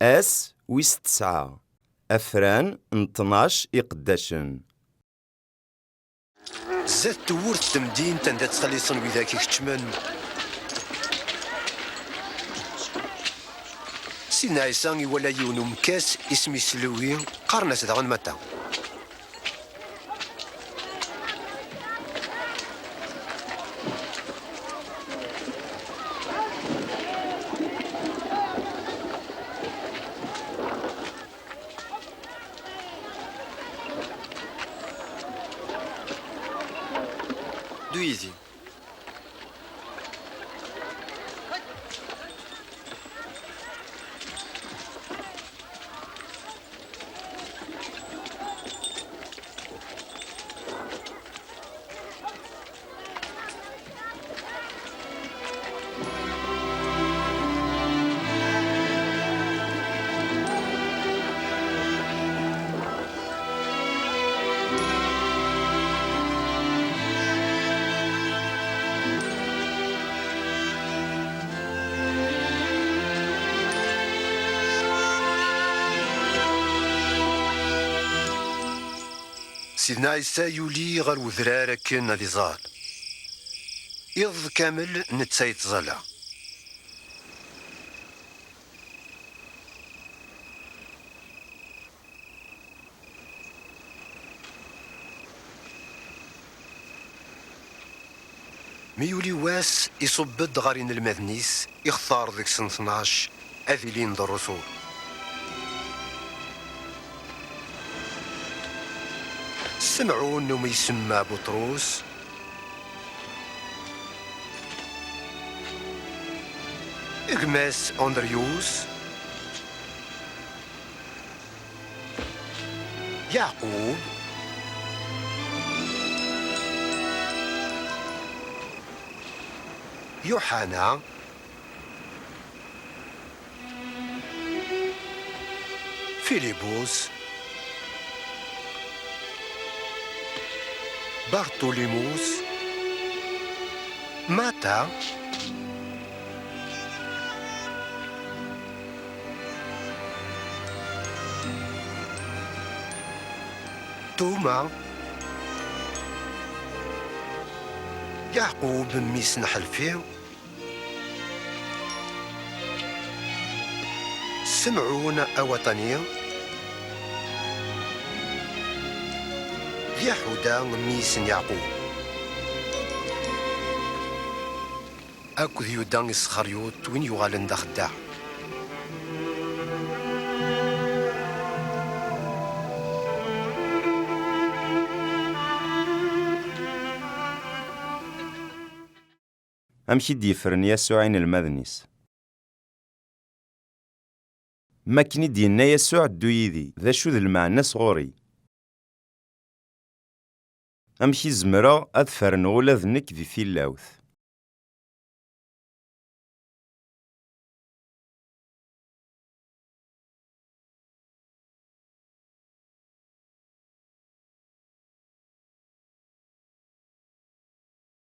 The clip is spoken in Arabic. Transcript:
أس ويس 9 أفران 12 إقداشن. زاد تورت تمدين تندا تخليصن وذاك يكتشمن. سيدنا عيسى يولى يون مكاس اسمي سلوي قارناس داغن متى. دو يزي سيدنا عيسى يولي غير وذرار كن اللي زال يض كامل نتسايت زالا. ميولي واس يصبد غارين المذنيس يختار ذيك سنة 12 أذيلين ذو الرسول. سمعوا انه ما يسمى بطروس اغماس اندريوس يعقوب يوحنا فيليبوس بارتوليموس ماتا توما يعقوب ميس نحلفيو سمعون أوطنية يهودا ميس يعقوب أكو يودا إسخريوط وين يغالن دا خداع. أمشي ديفرن يسوع عين المذنيس. ما كني دينا يسوع دو يدي ذا شو ذا المعنى صغوري. أمشي زمرا أذفرن غولا ذنك ذي في اللاوث.